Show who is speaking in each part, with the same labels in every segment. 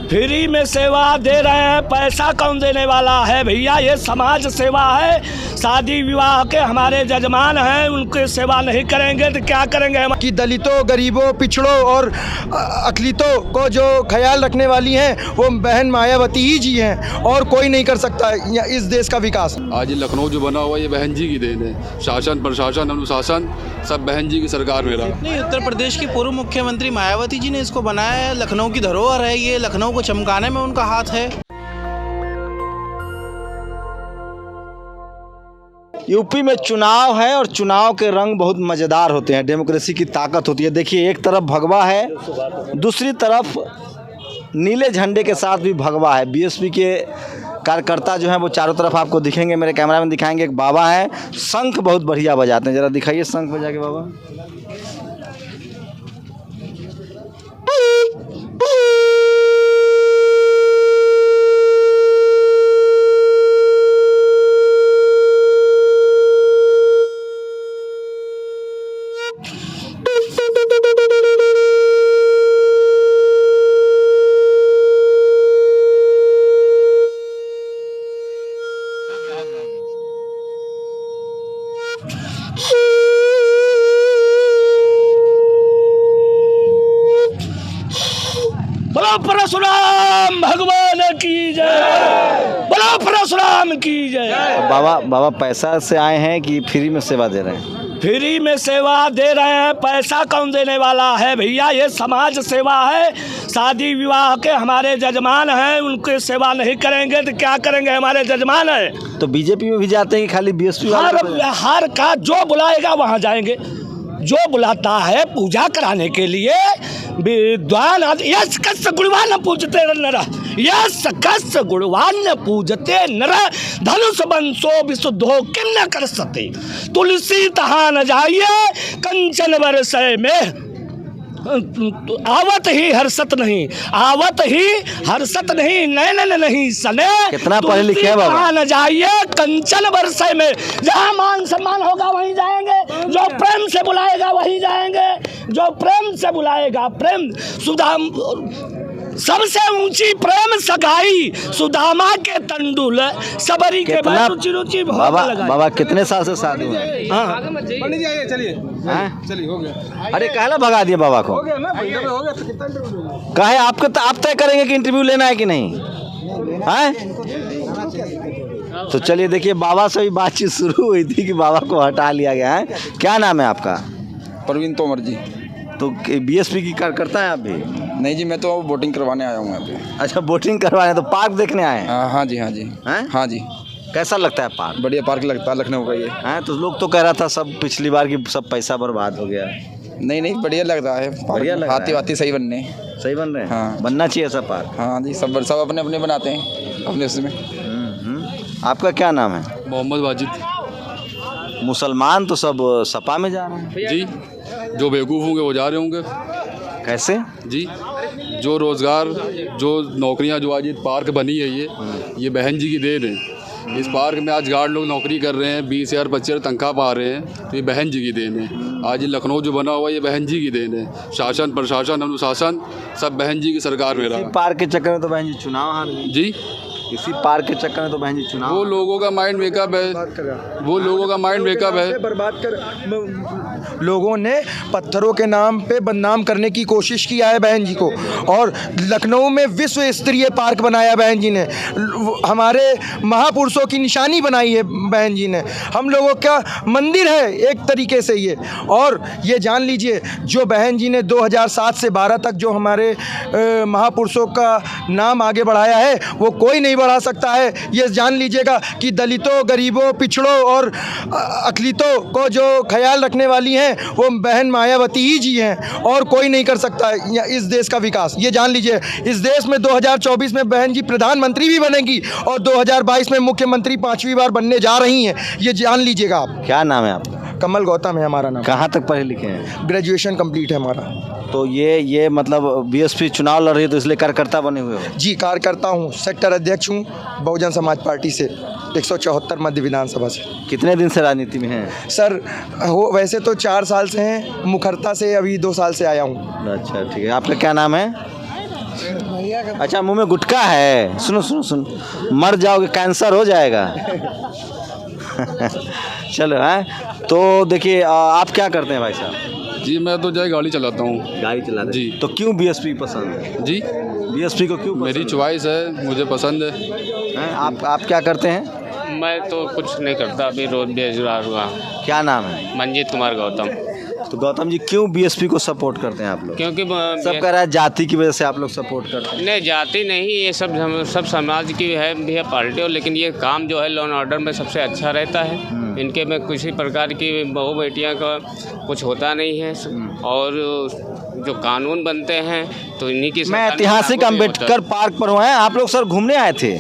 Speaker 1: Free में सेवा दे रहे हैं, पैसा कौन देने वाला है भैया? ये समाज सेवा है। शादी विवाह के हमारे जजमान हैं, उनकी सेवा नहीं करेंगे तो क्या करेंगे हम?
Speaker 2: कि दलितों, गरीबों, पिछड़ों और अकलितों को जो ख्याल रखने वाली हैं वो बहन मायावती ही जी हैं, और कोई नहीं कर सकता इस देश का विकास।
Speaker 3: आज लखनऊ जो बना हुआ ये बहन जी की देन है। शासन, प्रशासन, अनुशासन सब बहन जी की सरकार में रहा।
Speaker 4: नहीं, उत्तर प्रदेश की पूर्व मुख्यमंत्री मायावती जी ने इसको बनाया है। लखनऊ की धरोहर है ये, लखनऊ को चमकाने में उनका हाथ है।
Speaker 5: यूपी में चुनाव है और चुनाव के रंग बहुत मज़ेदार होते हैं, डेमोक्रेसी की ताकत होती है। देखिए, एक तरफ भगवा है, दूसरी तरफ नीले झंडे के साथ भी भगवा है। बीएसपी के कार्यकर्ता जो हैं वो चारों तरफ आपको दिखेंगे। मेरे कैमरा में दिखाएंगे, एक बाबा हैं, शंख बहुत बढ़िया बजाते हैं। ज़रा दिखाइए शंख बजा के बाबा।
Speaker 1: बोलो परशुराम भगवान की जय, बोलो परशुराम की जय।
Speaker 5: बाबा पैसा से आए हैं कि फ्री में सेवा दे रहे हैं?
Speaker 1: फ्री में सेवा दे रहे हैं, पैसा कौन देने वाला है भैया? ये समाज सेवा है। शादी विवाह के हमारे जजमान हैं, उनकी सेवा नहीं करेंगे तो क्या करेंगे? हमारे जजमान हैं।
Speaker 5: तो बीजेपी में भी जाते हैं कि खाली बीएसपी?
Speaker 1: हर का जो बुलाएगा वहाँ जाएंगे। जो बुलाता है पूजा कराने के लिए विद्वान यश कस्य गुणवान पूजते नर, यश कस्य गुणवान पूजते नर, धनुष बंसो विशुद्धो किम न कर सते, तुलसी तहा न जाइए कंचन बरसय में, आवत ही हर्षत नहीं, आवत ही हर्षत नहीं, नैनन नहीं सने।
Speaker 5: कितना पढ़े लिखे हैं बाबा?
Speaker 1: न जाइए कंचन बरसय में, जहाँ मान सम्मान होगा वहीं जाएंगे, जो प्रेम से बुलाएगा वहीं जाएंगे, जो प्रेम से बुलाएगा। प्रेम सुदाम सबसे ऊंची प्रेम सगाई, सुदामा के तंडुल सबरी के बाद रुचि रुचि
Speaker 5: बाबा कितने साल से शादी हुआ?
Speaker 2: चलिए चलिए हो गया।
Speaker 5: अरे कहला भगा दिया बाबा को?
Speaker 2: हो गया ना, हो गया तो कितना इंटरव्यू
Speaker 5: कहे आपको, तो आप तय करेंगे कि इंटरव्यू लेना है कि नहीं है? तो चलिए देखिए, बाबा से भी बातचीत शुरू हुई थी कि बाबा को हटा लिया गया है। क्या नाम है आपका?
Speaker 6: प्रवीण तोमर जी।
Speaker 5: तो बीएसपी की कार्यकर्ता है आप भी?
Speaker 6: नहीं जी, मैं तो वोटिंग करवाने आया हूँ यहाँ पे।
Speaker 5: अच्छा, वोटिंग करवाने, तो पार्क देखने आए हैं?
Speaker 6: हाँ जी, हाँ जी।
Speaker 5: हैं?
Speaker 6: हाँ जी।
Speaker 5: कैसा लगता है पार्क?
Speaker 6: बढ़िया पार्क लगता है लखनऊ का ये।
Speaker 5: हैं? तो लोग तो कह रहा था सब पिछली बार की सब पैसा बर्बाद हो गया।
Speaker 6: नहीं, बढ़िया लग रहा है।
Speaker 5: बढ़िया लग रहा है।
Speaker 6: हाथी सही बनने।
Speaker 5: सही बन रहे हैं?
Speaker 6: हाँ।
Speaker 5: बनना चाहिए ऐसा पार्क।
Speaker 6: हाँ जी, सब अपने अपने बनाते हैं अपने उसमें।
Speaker 5: आपका क्या नाम है?
Speaker 3: मोहम्मद वाजिद।
Speaker 5: मुसलमान तो सब सपा में जा रहे हैं
Speaker 3: जी, जो बेवकूफ़ होंगे वो जा रहे होंगे।
Speaker 5: कैसे
Speaker 3: जी, जो रोज़गार, जो नौकरियां, जो आज ये पार्क बनी है ये बहन जी की देन है। इस पार्क में आज गार्ड लोग नौकरी कर रहे हैं, 20,000 25,000 तनख्वाह पा रहे हैं, तो ये बहन जी की देन है। आज ये लखनऊ जो बना हुआ ये बहन जी की देन है। शासन, प्रशासन, अनुशासन सब बहन जी की सरकार में रहा।
Speaker 5: पार्क के चक्कर में तो बहन जी चुनाव हार गई।
Speaker 3: जी,
Speaker 5: इसी पार्क के चक्कर में तो बहन जी चुनाव।
Speaker 3: वो लोगों का माइंड मेकअप है, वो लोगों का माइंड मेकअप है।
Speaker 2: बर्बाद कर लोगों ने पत्थरों के नाम पे बदनाम करने की कोशिश किया है बहन जी को, और लखनऊ में विश्व स्तरीय पार्क बनाया बहन जी ने। हमारे महापुरुषों की निशानी बनाई है बहन जी ने। हम लोगों का मंदिर है एक तरीके से ये। और ये जान लीजिए, जो बहन जी ने 2007 से 12 तक जो हमारे महापुरुषों का नाम आगे बढ़ाया है वो कोई नहीं बढ़ा सकता है। ये जान लीजिएगा कि दलितों, गरीबों, पिछड़ों और अकलितों को जो ख्याल रखने वाली हैं वो बहन मायावती ही जी हैं, और कोई नहीं कर सकता इस देश का विकास। ये जान लीजिए, इस देश में 2024 में बहन जी प्रधानमंत्री भी बनेंगी और 2022 में मुख्यमंत्री 5वीं बार बनने जा रही हैं। ये जान लीजिएगा आप।
Speaker 5: क्या नाम है आपका?
Speaker 2: कमल गौतम है हमारा नाम।
Speaker 5: कहाँ तक पढ़े लिखे हैं?
Speaker 2: ग्रेजुएशन कंप्लीट है हमारा।
Speaker 5: तो ये मतलब बीएसपी चुनाव लड़ रही है तो इसलिए कार्यकर्ता बने हुए हो?
Speaker 2: जी, कार्यकर्ता हूँ, सेक्टर अध्यक्ष हूँ बहुजन समाज पार्टी से, 174 मध्य विधानसभा से।
Speaker 5: कितने दिन से राजनीति में हैं?
Speaker 2: सर वैसे तो 4 साल से हैं, मुखर्ता से अभी 2 साल से आया हूँ।
Speaker 5: अच्छा, ठीक है। आपका क्या नाम है? अच्छा, मुंह में गुटखा है। सुनो सुनो सुनो, मर जाओगे, कैंसर हो जाएगा। चलो हैं, तो देखिए आप क्या करते हैं भाई साहब?
Speaker 3: जी मैं तो जाए गाड़ी चलाता हूँ।
Speaker 5: गाड़ी चलाते
Speaker 3: जी।
Speaker 5: तो क्यों बीएसपी पसंद है?
Speaker 3: जी
Speaker 5: बीएसपी को क्यों
Speaker 3: मेरी
Speaker 5: पसंद
Speaker 3: चॉइस है, मुझे पसंद है।
Speaker 5: है? आप क्या करते हैं?
Speaker 7: मैं तो कुछ नहीं करता, अभी रोज बेरोजगार हुआ।
Speaker 5: क्या नाम है?
Speaker 7: मंजीत कुमार गौतम।
Speaker 5: तो गौतम जी क्यों बीएसपी को सपोर्ट करते हैं आप लोग?
Speaker 7: क्योंकि
Speaker 5: सब कह रहा है जाति की वजह से आप लोग सपोर्ट करते हैं।
Speaker 7: नहीं, जाति नहीं, ये सब समाज की है भी है पार्टी, और लेकिन ये काम जो है लॉ एंड ऑर्डर में सबसे अच्छा रहता है। इनके में किसी प्रकार की बहू बेटियां का कुछ होता नहीं है, और जो कानून बनते हैं तो इन्हीं की
Speaker 5: मैं
Speaker 7: सरकार में
Speaker 5: ऐतिहासिक
Speaker 7: लागू भी होता है।
Speaker 5: अंबेडकर पार्क पर हुआ है। आप लोग सर घूमने आए थे?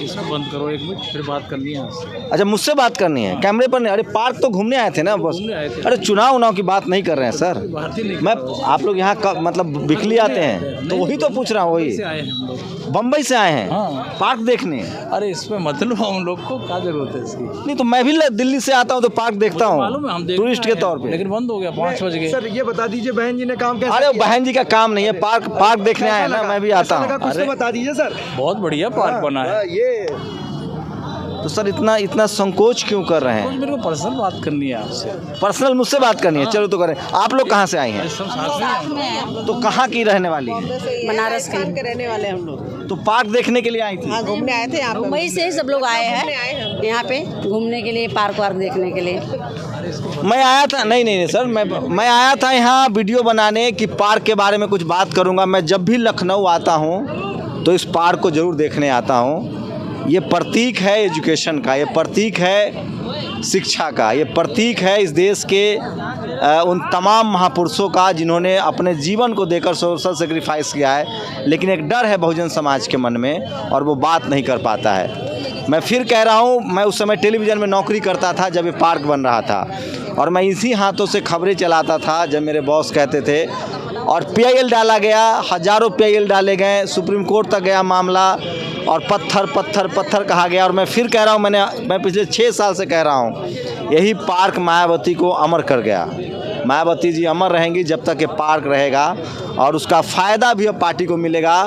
Speaker 8: इसको बंद करो एक मिनट, फिर बात करनी है आपसे।
Speaker 5: अच्छा, मुझसे बात करनी है, कैमरे पर नहीं। अरे पार्क तो घूमने आए थे ना बस।
Speaker 8: घूमने आए थे।
Speaker 5: अरे चुनाव की बात नहीं कर रहे हैं सर।
Speaker 8: भारतीय नहीं
Speaker 5: मैं आप लोग यहाँ मतलब बिकली आते हैं तो वही तो पूछ रहा हूँ। वही
Speaker 8: से आए हैं हम लोग।
Speaker 5: बम्बई से आए हैं
Speaker 8: हाँ।
Speaker 5: पार्क देखने?
Speaker 8: अरे इसमें मतलब हम लोग को क्या जरूरत है इसकी?
Speaker 5: नहीं तो मैं भी दिल्ली से आता हूँ तो पार्क देखता
Speaker 8: मालूम है, हम
Speaker 5: हूँ
Speaker 8: देखने
Speaker 5: टूरिस्ट के
Speaker 8: आए
Speaker 5: तौर
Speaker 8: हैं,
Speaker 5: पे।
Speaker 8: लेकिन बंद हो गया 5 बज गए।
Speaker 2: सर ये बता दीजिए बहन जी ने काम कैसा
Speaker 5: अरे
Speaker 2: किया?
Speaker 5: बहन जी का काम नहीं है, पार्क देखने आए हैं ना, मैं भी आता हूँ।
Speaker 2: कुछ तो बता दीजिए सर।
Speaker 8: बहुत बढ़िया पार्क बना है।
Speaker 2: ये
Speaker 5: तो सर इतना संकोच क्यों कर रहे
Speaker 8: कुछ
Speaker 5: हैं?
Speaker 8: मेरे को पर्सनल बात करनी है आपसे।
Speaker 5: पर्सनल मुझसे बात करनी है, चलो तो करें। आप लोग कहाँ से आए हैं?
Speaker 8: सब साथ में हैं।
Speaker 5: तो कहाँ की रहने वाली है?
Speaker 9: बनारस के रहने वाले हम लोग।
Speaker 5: तो पार्क देखने के लिए आई थी?
Speaker 9: हाँ, घूमने आए थे यहाँ पे। मुंबई से सब लोग आए हैं यहाँ पे घूमने के लिए, पार्क वार्क देखने के लिए।
Speaker 5: मैं आया था, नहीं सर, मैं आया था यहाँ वीडियो बनाने कि पार्क के बारे में कुछ बात करूँगा। मैं जब भी लखनऊ आता हूँ तो इस पार्क को ज़रूर देखने आता हूँ। ये प्रतीक है एजुकेशन का, ये प्रतीक है शिक्षा का, ये प्रतीक है इस देश के उन तमाम महापुरुषों का जिन्होंने अपने जीवन को देकर सोशल सेक्रीफाइस किया है। लेकिन एक डर है बहुजन समाज के मन में और वो बात नहीं कर पाता है। मैं फिर कह रहा हूँ, मैं उस समय टेलीविज़न में नौकरी करता था जब ये पार्क बन रहा था, और मैं इसी हाथों से खबरें चलाता था जब मेरे बॉस कहते थे। और PIL डाला गया, हज़ारों PIL डाले गए, सुप्रीम कोर्ट तक गया मामला, और पत्थर कहा गया। और मैं फिर कह रहा हूँ, मैं पिछले 6 साल से कह रहा हूँ, यही पार्क मायावती को अमर कर गया। मायावती जी अमर रहेंगी जब तक ये पार्क रहेगा, और उसका फ़ायदा भी अब पार्टी को मिलेगा।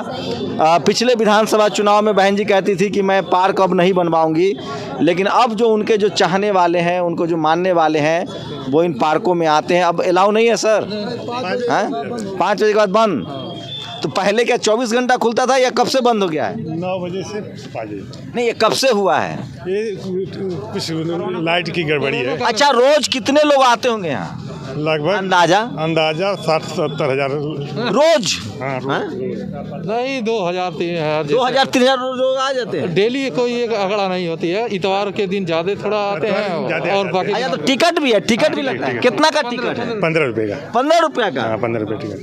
Speaker 5: पिछले विधानसभा चुनाव में बहन जी कहती थी कि मैं पार्क अब नहीं बनवाऊंगी, लेकिन अब जो उनके जो चाहने वाले हैं, उनको जो मानने वाले हैं, वो इन पार्कों में आते हैं। अब अलाउ नहीं है सर, हैं 5 बजे के बाद बंद। तो पहले क्या 24 घंटा खुलता था या कब से बंद हो गया है?
Speaker 10: 9 बजे से 5 बजे।
Speaker 5: नहीं, ये कब से हुआ है?
Speaker 10: ये कुछ लाइट की गड़बड़ी है।
Speaker 5: अच्छा, रोज कितने लोग आते होंगे यहाँ
Speaker 10: लगभग अंदाजा 60-70 हज़ार
Speaker 5: रोज?
Speaker 10: हाँ,
Speaker 8: नहीं, 2000-3000
Speaker 5: 2000-3000 लोग आ जाते हैं
Speaker 8: डेली। कोई एक आंकड़ा नहीं होती है, इतवार के दिन ज्यादा थोड़ा आते हैं
Speaker 10: ज्यादा
Speaker 8: और बाकी
Speaker 5: अच्छा, तो टिकट भी है? टिकट भी लगता है? कितना का टिकट है?
Speaker 10: 15 रुपये का।
Speaker 5: 15 रुपये का?
Speaker 10: हाँ, 15 रुपये टिकट।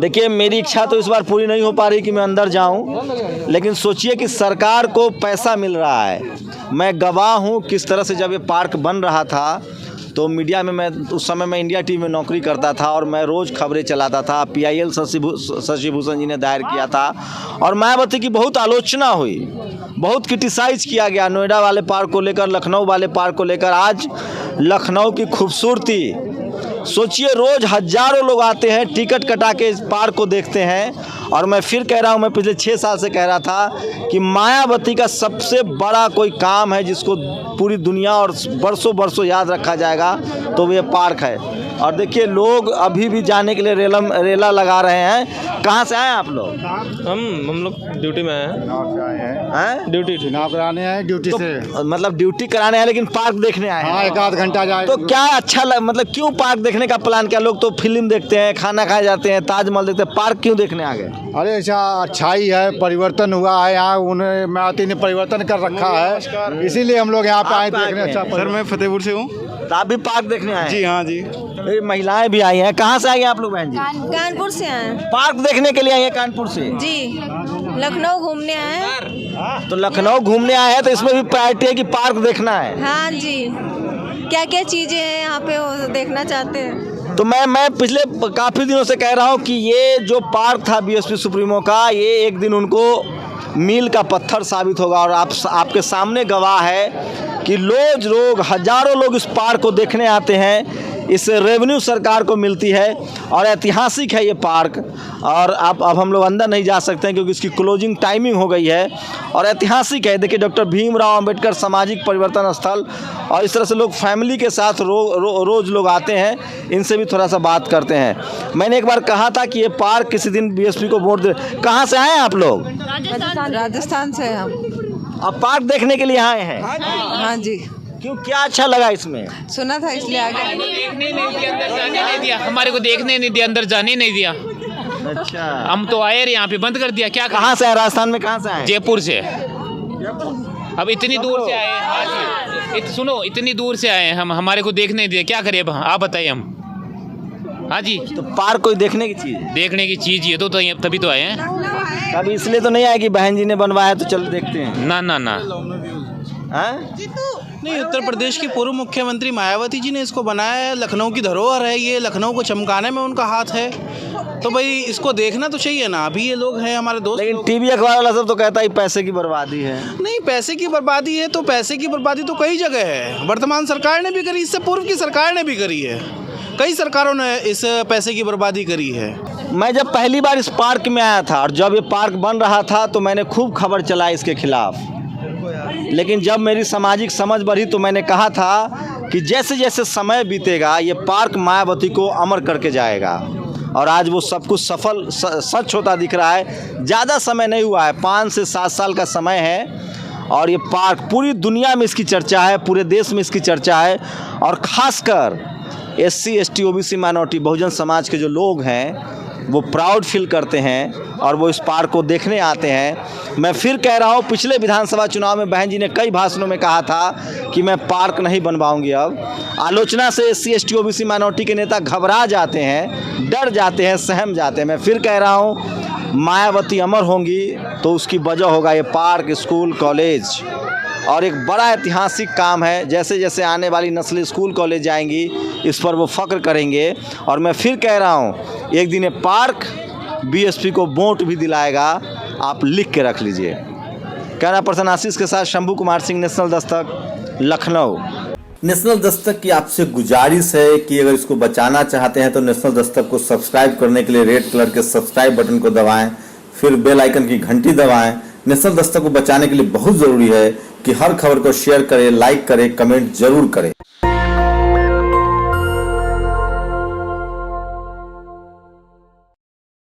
Speaker 5: देखिए, मेरी इच्छा तो इस बार पूरी नहीं हो पा रही कि मैं अंदर जाऊं, लेकिन सोचिए कि सरकार को पैसा मिल रहा है। मैं गवाह हूं किस तरह से जब ये पार्क बन रहा था तो मीडिया में, मैं उस समय मैं इंडिया टीवी में नौकरी करता था और मैं रोज़ खबरें चलाता था। PIL शशि भूषण जी ने दायर किया था और मायावती की बहुत आलोचना हुई, बहुत क्रिटिसाइज़ किया गया नोएडा वाले पार्क को लेकर, लखनऊ वाले पार्क को लेकर। आज लखनऊ की खूबसूरती सोचिए, रोज़ हज़ारों लोग आते हैं, टिकट कटा के इस पार्क को देखते हैं। और मैं फिर कह रहा हूँ, मैं पिछले 6 साल से कह रहा था कि मायावती का सबसे बड़ा कोई काम है जिसको पूरी दुनिया और बरसों याद रखा जाएगा, तो ये पार्क है। और देखिए, लोग अभी भी जाने के लिए रेला लगा रहे हैं। कहाँ से आए आप लोग?
Speaker 8: हम लोग ड्यूटी में हैं।
Speaker 5: ड्यूटी
Speaker 10: चुनाव कराने हैं, ड्यूटी
Speaker 5: तो मतलब ड्यूटी कराने आए लेकिन पार्क देखने आए हैं।
Speaker 10: हाँ, 1 आध घंटा जाए
Speaker 5: तो क्या अच्छा मतलब क्यों पार्क देखने का प्लान किया? लोग तो फिल्म देखते हैं, खाना खाए जाते हैं, ताजमहल देखते हैं, पार्क क्यों देखने आ गए?
Speaker 10: अरे ऐसा अच्छाई है, परिवर्तन हुआ है यहाँ, उन्हें मायावती ने परिवर्तन कर रखा है, इसीलिए हम लोग यहाँ पे आए देखने। अच्छा
Speaker 6: सर मैं फतेहपुर से हूँ।
Speaker 5: तो आप भी पार्क देखने आए?
Speaker 6: जी हाँ जी।
Speaker 5: ये महिलाएं भी आई हैं। कहाँ से आई हैं आप लोग बहन जी?
Speaker 9: कानपुर से आए
Speaker 5: पार्क देखने के लिए आई हैं कानपुर से?
Speaker 9: जी, लखनऊ घूमने आए हैं।
Speaker 5: तो लखनऊ घूमने आए हैं तो इसमें भी प्रायोरिटी है कि पार्क देखना है?
Speaker 9: हाँ जी, क्या क्या चीज़ें हैं यहाँ पे वो देखना चाहते हैं।
Speaker 5: तो मैं पिछले काफ़ी दिनों से कह रहा हूँ कि ये जो पार्क था BSP सुप्रीमो का, ये एक दिन उनको मील का पत्थर साबित होगा। और आपके सामने गवाह है कि रोज हज़ारों लोग इस पार्क को देखने आते हैं। इस रेवेन्यू सरकार को मिलती है और ऐतिहासिक है ये पार्क। और अब हम लोग अंदर नहीं जा सकते हैं क्योंकि इसकी क्लोजिंग टाइमिंग हो गई है और ऐतिहासिक है। देखिए डॉक्टर भीमराव अंबेडकर सामाजिक परिवर्तन स्थल, और इस तरह से लोग फैमिली के साथ रोज़ लोग आते हैं। इनसे भी थोड़ा सा बात करते हैं। मैंने एक बार कहा था कि ये पार्क किसी दिन बीएसपी को वोट दे। कहाँ से आए हैं आप लोग?
Speaker 11: राजस्थान से हम।
Speaker 5: अब पार्क देखने के लिए आए हैं?
Speaker 11: हाँ जी।
Speaker 5: क्यों, क्या अच्छा लगा इसमें?
Speaker 11: सुना था इसलिए आ गए।
Speaker 7: देखने नहीं दिया, हमारे को देखने नहीं दिया, अंदर जाने नहीं दिया।
Speaker 5: अच्छा,
Speaker 7: हम तो आए यहाँ पे बंद कर दिया। क्या
Speaker 5: कहाँ से आए? राजस्थान में कहाँ से आए?
Speaker 7: जयपुर से। अब इतनी दूर से आए हैं। सुनो, इतनी दूर से आए हैं हम, हमारे को देखने नहीं दिया। क्या करें अब, आप बताइए हम। हाँ जी,
Speaker 5: तो पार्क कोई देखने की चीज़?
Speaker 7: देखने की चीज़ ये तो तभी तो आए हैं।
Speaker 5: कभी इसलिए तो नहीं आए कि बहन जी ने बनवाया तो चलो देखते हैं?
Speaker 7: ना ना ना।
Speaker 4: नहीं, उत्तर प्रदेश की पूर्व मुख्यमंत्री मायावती जी ने इसको बनाया है। लखनऊ की धरोहर है ये, लखनऊ को चमकाने में उनका हाथ है, तो भाई इसको देखना तो चाहिए ना। अभी ये लोग हैं हमारे दोस्त।
Speaker 5: लेकिन टीवी अखबार वाला सब तो कहता है पैसे की बर्बादी है।
Speaker 4: नहीं, पैसे की बर्बादी है तो पैसे की बर्बादी तो कई जगह है। वर्तमान सरकार ने भी करी, इससे पूर्व की सरकार ने भी करी है। कई सरकारों ने इस पैसे की बर्बादी करी है।
Speaker 5: मैं जब पहली बार इस पार्क में आया था और जब ये पार्क बन रहा था तो मैंने खूब खबर चलाई इसके खिलाफ। लेकिन जब मेरी सामाजिक समझ बढ़ी तो मैंने कहा था कि जैसे जैसे समय बीतेगा ये पार्क मायावती को अमर करके जाएगा। और आज वो सब कुछ सफल सच होता दिख रहा है। ज़्यादा समय नहीं हुआ है, 5 से 7 साल का समय है और ये पार्क पूरी दुनिया में इसकी चर्चा है, पूरे देश में इसकी चर्चा है। और ख़ासकर SC ST OBC minority Bahujan Samaj के जो लोग हैं वो प्राउड फील करते हैं और वो इस पार्क को देखने आते हैं। मैं फिर कह रहा हूँ, पिछले विधानसभा चुनाव में बहन जी ने कई भाषणों में कहा था कि मैं पार्क नहीं बनवाऊंगी। अब आलोचना से SC ST OBC माइनॉरिटी के नेता घबरा जाते हैं, डर जाते हैं, सहम जाते हैं। मैं फिर कह रहा हूँ, मायावती अमर होंगी तो उसकी वजह होगा ये पार्क, स्कूल, कॉलेज। और एक बड़ा ऐतिहासिक काम है। जैसे जैसे आने वाली नस्लें स्कूल कॉलेज जाएंगी इस पर वो फ़ख्र करेंगे। और मैं फिर कह रहा हूँ, एक दिन ये पार्क BSP को वोट भी दिलाएगा। आप लिख के रख लीजिए। कैमरा पर्सन आशीष के साथ शंभू कुमार सिंह, नेशनल दस्तक, लखनऊ।
Speaker 12: नेशनल दस्तक की आपसे गुजारिश है कि अगर इसको बचाना चाहते हैं तो नेशनल दस्तक को सब्सक्राइब करने के लिए रेड कलर के सब्सक्राइब बटन को दबाएं, फिर बेल आइकन की घंटी दबाएं। नेशनल दस्तक को बचाने के लिए बहुत ज़रूरी है कि हर खबर को शेयर करें, लाइक करें, कमेंट जरूर करें।